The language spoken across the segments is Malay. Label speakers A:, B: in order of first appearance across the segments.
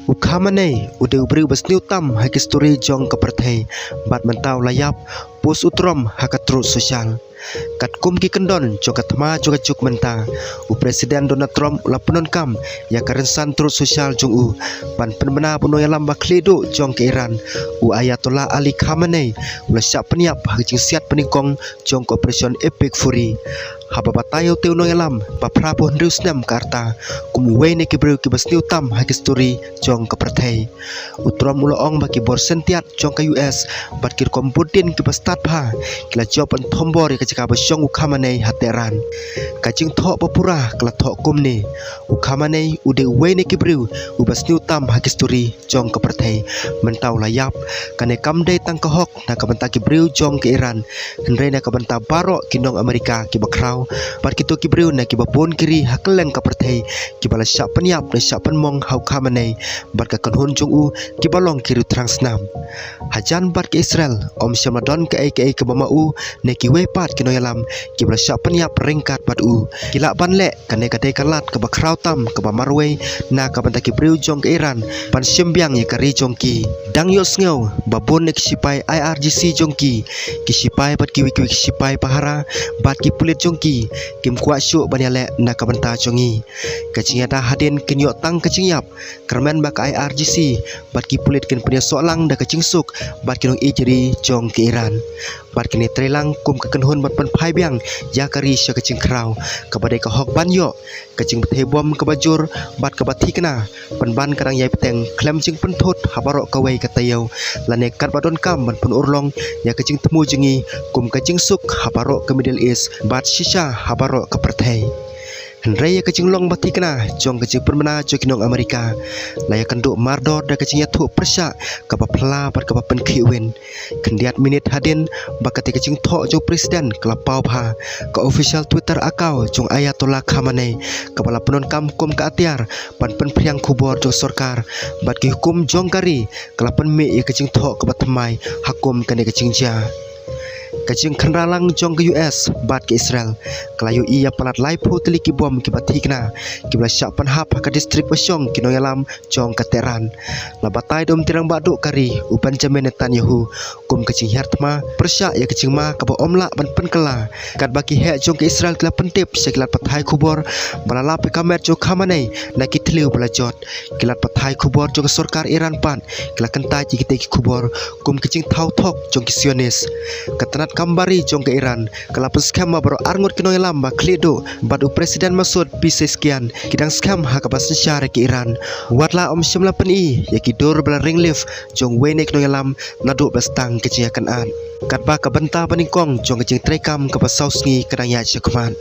A: Ukhamane udah ubri basniu tam hak histori jong ke perthai bat mentau layap pos utrom hak terus sosial kat kum ki kendon jokat ma jokat juk menta u presiden Donald Trump la penon kam ya karensan terus sosial jong u pan penbena puno ya lamba kledo jong ke Iran u Ayatollah Ali Khamenei ula siap peniap hak jing siat peningkong jong ke operation Epic Fury haba batayo teu no yalam pa prapo hendus nam karta kum we ne ki bru ki basniu tam hak histori jong ke perthai utrom ulo ong baki bor sentiat jong ke US bat kir komputin ki pastat pha kila job an thombor ka jika basyong Ukhamane hateran kacing thok papura kala thok kumni Ukhamane ude we ne ki bru u basniu tam hak histori jong ke perthai mentau layap kane kamdai tang kahok na ka banta ki bru jong ke Iran hendrai na ka banta barok kinong Amerika ki bakrau par kitu ki bru na ki bapun kiri hakeleng ka perthai ki bala syak peniap na syak penmong hau Khamenei bar ka kanhun jong u ki balong kiri terang senam hajan bar ke Israel om Shamadon ke ke bamau ne ki we pat ki no yalam ki bala syak peniap ringkat pat u kila ban le kane ka dei kalat ka bakrau tam ka bamarwe na ka banta ki bru jong ke Iran pan sembyang ye kari jong ki dang yo sngew babon ne ki sipai IRGC jong ki sipai pat ki wiki sipai pahara bat ki pulit jong ki kim kwa syuk banyale na ka banta jongi kacing ada hadin kenyok tang kacing yap kermen bak IRGC bat ki pulit ken punya solang da kacing suk bat kinong ijeri jong ke Iran bat kini trelang kum ka kenhun bat pen phai biang ya kari sya kacing krau ka badai ka hok ban yo kacing bethe bom ka bajur bat ka bathi kena pen ban karang yai peteng klem jing pen thot habaro ka wei ka tayo lane kat badon kam ban pun urlong ya kacing temu jengi kum kacing suk habaro ke Middle East bat shisha habaro ka perthai hendrai kacing long bati kena jong kacing permena jo kinong Amerika laya kenduk mardor da kacing ya thu persyak ka bapla par ka pen khiwen kendiat minit hadin bakati kacing tho jo presiden kelapau pha ka official Twitter akau jong Ayatollah Khamenei ka bala penon kam kum ka atiar pan pen priang khubor jo sarkar bat ki hukum jong kari kelapan me ya kacing tho ka batmai hakum kane kacing ja kacing kenralang jong ke US bat ke Israel kelayu ia palat lai phu teli ki bom ki bathi kena ki bla syak pan hap ka distrik Basyong ki no yalam jong ka Tehran la batai dom tirang baduk kari u Benjamin Netanyahu kum kacing hartma persyak ya kacing ma ka ba omla ban pen kala kat baki he jong ke Israel kala pentip sekilat pathai khubor balala pe kamet jo Khamenei na ki tliu bala jot kilat pathai khubor jong sarkar Iran pan kala kentai ki ki khubor kum kacing thau thok jong ki Zionis katanat kambari jong ke Iran kala skema baro arngot kino yalam ba kledo badu presiden Masud bisa sekian kidang skam hak basen syare ke Iran watla om shimla peni ya ki dor bala ringlif jong wene kino yalam nadu bestang keciakan an katba ka benta paningkong jong kecing trekam ka pasausngi kadang ya cekman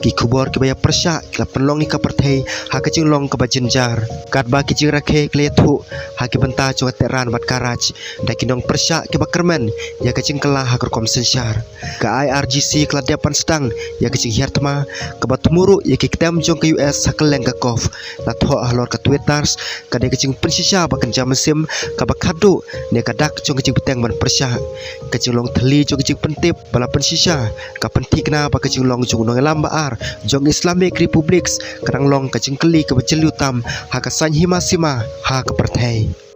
A: ki khubor ke baya persyak kala penlong ni ka perthai ha kecing long ka bajinjar katba kecing rakhe kle thu ha ki benta jong Tehran bat Karaj da kinong persyak ke bakermen ya kecing kala ha kom sensyar ka IRGC kala depan sedang ya kecing hiartma ka batmuru ya ki ketam jong ke US hakeleng ka kof la tho ahlor ka Twitters ka de kecing pensisya bakan jam mesim ka bakadu ne ka dak jong kecing peteng ban persyak kecing long theli jong kecing pentip bala pensisya ka penti kena ba kecing long jong nong lam baar jong Islamic Republics kadang long kecing keli ka bajeliu tam ha ka san himasima ha ka perthai